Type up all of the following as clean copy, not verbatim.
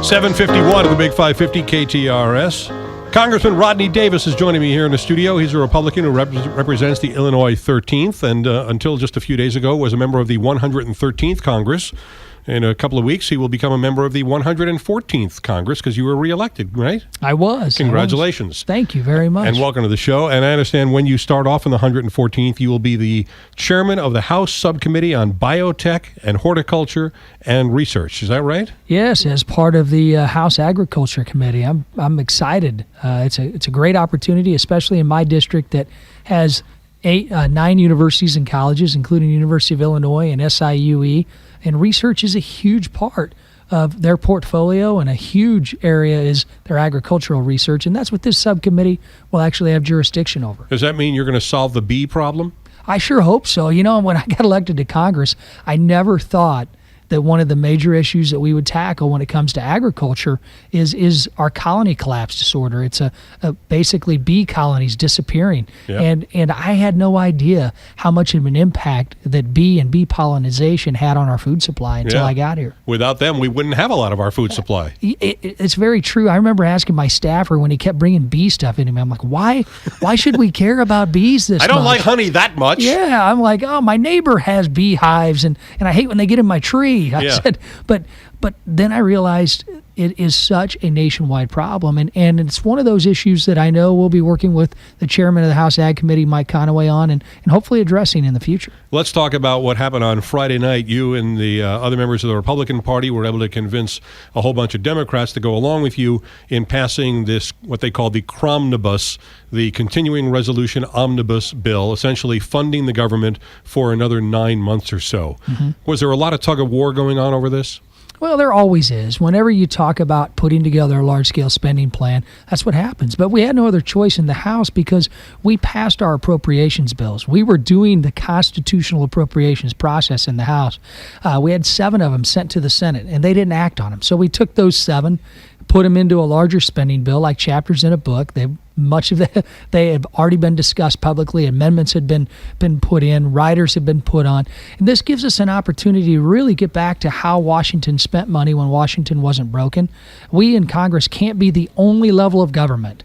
751 of the Big 550 KTRS. Congressman Rodney Davis is joining me here in the studio. He's a Republican who represents the Illinois 13th and until just a few days ago was a member of the 113th Congress. In a couple of weeks, he will become a member of the 114th Congress because you were reelected, right? I was. Congratulations. Thank you very much. And welcome to the show. And I understand when you start off in the 114th, you will be the chairman of the House Subcommittee on Biotech and Horticulture and Research. Is that right? Yes, as part of the House Agriculture Committee. I'm excited. It's a great opportunity, especially in my district that has 9 universities and colleges, including University of Illinois and SIUE. And research is a huge part of their portfolio, and a huge area is their agricultural research, and that's what this subcommittee will actually have jurisdiction over. Does that mean you're going to solve the bee problem? I sure hope so. You know, when I got elected to Congress, I never thought that one of the major issues that we would tackle when it comes to agriculture is our colony collapse disorder. It's a basically bee colonies disappearing. Yep. And I had no idea how much of an impact that bee and bee pollination had on our food supply until I got here. Without them, we wouldn't have a lot of our food supply. It's very true. I remember asking my staffer when he kept bringing bee stuff into me, I'm like, why should we care about bees this much? I don't like honey that much. Yeah, I'm like, oh, my neighbor has beehives, and I hate when they get in my tree. I said, but then I realized it is such a nationwide problem, and it's one of those issues that I know we'll be working with the chairman of the House Ag Committee, Mike Conaway, on and hopefully addressing in the future. Let's talk about what happened on Friday night. You and the other members of the Republican Party were able to convince a whole bunch of Democrats to go along with you in passing this, what they call the Cromnibus, the Continuing Resolution Omnibus Bill, essentially funding the government for another 9 months or so. Mm-hmm. Was there a lot of tug of war going on over this? Well, there always is. Whenever you talk about putting together a large-scale spending plan, that's what happens. But we had no other choice in the House because we passed our appropriations bills. We were doing the constitutional appropriations process in the House. We had 7 of them sent to the Senate, and they didn't act on them. So we took those 7, put them into a larger spending bill, like chapters in a book. They have already been discussed publicly. Amendments had been put in. Riders have been put on. And this gives us an opportunity to really get back to how Washington spent money when Washington wasn't broken. We in Congress can't be the only level of government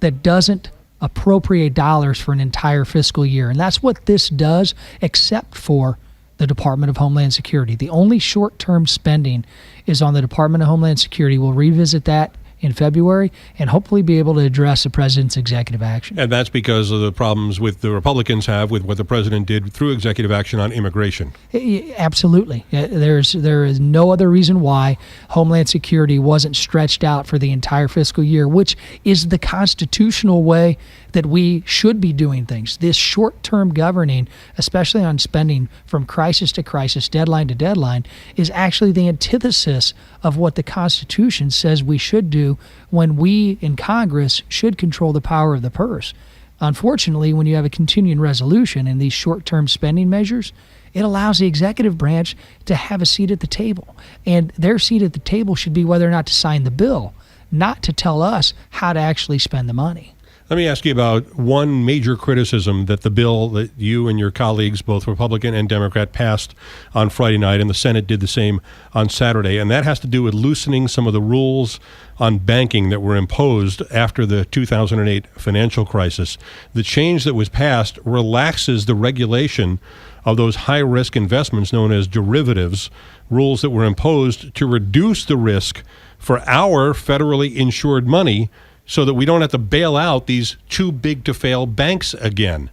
that doesn't appropriate dollars for an entire fiscal year. And that's what this does, except for the Department of Homeland Security. The only short-term spending is on the Department of Homeland Security. We'll revisit that in February and hopefully be able to address the president's executive action. And that's because of the problems with the Republicans have with what the president did through executive action on immigration. Absolutely. There is no other reason why Homeland Security wasn't stretched out for the entire fiscal year, which is the constitutional way that we should be doing things. This short-term governing, especially on spending from crisis to crisis, deadline to deadline, is actually the antithesis of what the Constitution says we should do when we in Congress should control the power of the purse. Unfortunately, when you have a continuing resolution and these short-term spending measures, it allows the executive branch to have a seat at the table. And their seat at the table should be whether or not to sign the bill, not to tell us how to actually spend the money. Let me ask you about one major criticism that the bill that you and your colleagues, both Republican and Democrat, passed on Friday night, and the Senate did the same on Saturday, and that has to do with loosening some of the rules on banking that were imposed after the 2008 financial crisis. The change that was passed relaxes the regulation of those high-risk investments known as derivatives, rules that were imposed to reduce the risk for our federally insured money so that we don't have to bail out these too-big-to-fail banks again.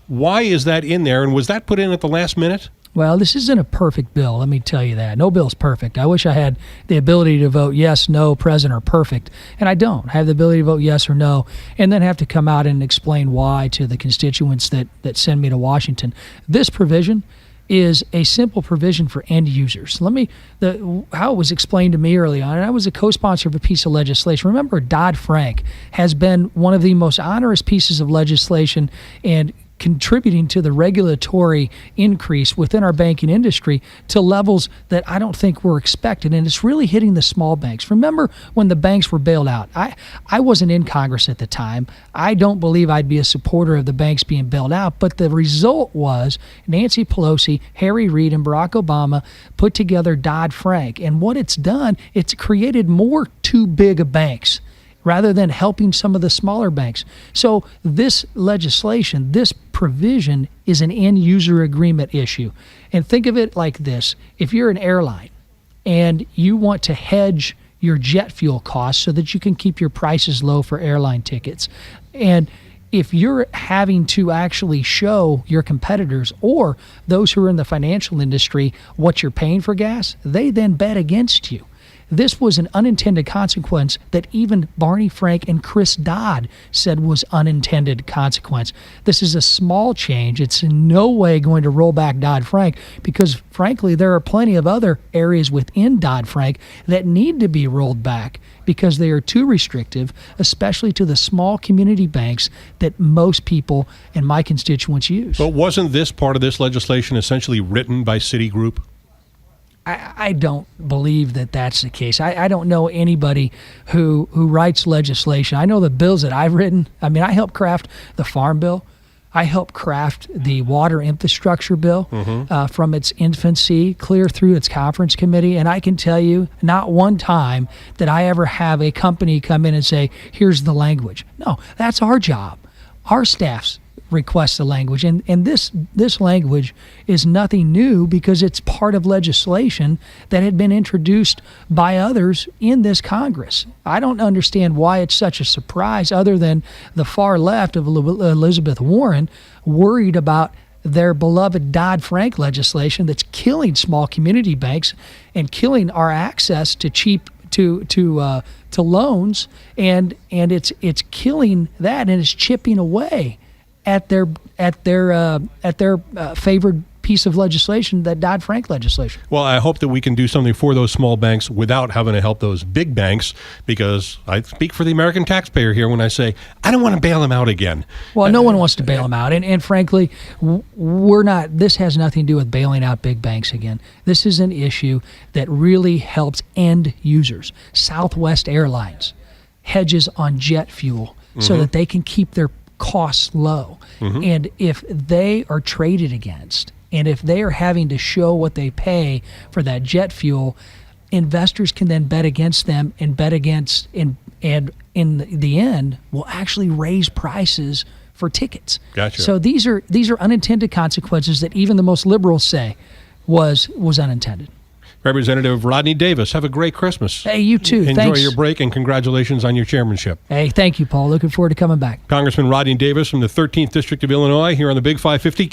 Why is that in there, and was that put in at the last minute? Well, this isn't a perfect bill, let me tell you that. No bill's perfect. I wish I had the ability to vote yes, no, present, or perfect, and I don't. I have the ability to vote yes or no, and then have to come out and explain why to the constituents that send me to Washington. This provision is a simple provision for end users. How it was explained to me early on, and I was a co-sponsor of a piece of legislation. Remember, Dodd-Frank has been one of the most onerous pieces of legislation and contributing to the regulatory increase within our banking industry to levels that I don't think were expected. And it's really hitting the small banks. Remember when the banks were bailed out? I wasn't in Congress at the time. I don't believe I'd be a supporter of the banks being bailed out. But the result was Nancy Pelosi, Harry Reid, and Barack Obama put together Dodd-Frank. And what it's done, it's created more too big of banks rather than helping some of the smaller banks. So this legislation, this provision is an end user agreement issue. And think of it like this. If you're an airline and you want to hedge your jet fuel costs so that you can keep your prices low for airline tickets, and if you're having to actually show your competitors or those who are in the financial industry what you're paying for gas, they then bet against you. This was an unintended consequence that even Barney Frank and Chris Dodd said was unintended consequence. This is a small change. It's in no way going to roll back Dodd-Frank because, frankly, there are plenty of other areas within Dodd-Frank that need to be rolled back because they are too restrictive, especially to the small community banks that most people and my constituents use. But wasn't this part of this legislation essentially written by Citigroup? I don't believe that that's the case. I don't know anybody who writes legislation. I know the bills that I've written. I mean, I helped craft the Farm Bill. I helped craft the Water Infrastructure Bill from its infancy clear through its conference committee. And I can tell you, not one time did I ever have a company come in and say, here's the language. No, that's our job. Our staff's request the language, and this language is nothing new because it's part of legislation that had been introduced by others in this Congress. I don't understand why it's such a surprise other than the far left of Elizabeth Warren worried about their beloved Dodd-Frank legislation that's killing small community banks and killing our access to cheap to loans, and it's killing that, and it's chipping away at their favored piece of legislation, that Dodd-Frank legislation. Well, I hope that we can do something for those small banks without having to help those big banks, because I speak for the American taxpayer here when I say I don't want to bail them out again. Well, no one wants to bail them out, and frankly, we're not. This has nothing to do with bailing out big banks again. This is an issue that really helps end users. Southwest Airlines hedges on jet fuel so that they can keep their costs low. And if they are traded against, and if they are having to show what they pay for that jet fuel, investors can then bet against them and bet against, and in the end will actually raise prices for tickets. Gotcha. So these are unintended consequences that even the most liberals say was unintended. Representative Rodney Davis, have a great Christmas. Hey, you too. Enjoy Thanks. your break, and congratulations on your chairmanship. Hey, thank you, Paul. Looking forward to coming back. Congressman Rodney Davis from the 13th District of Illinois here on the Big 550.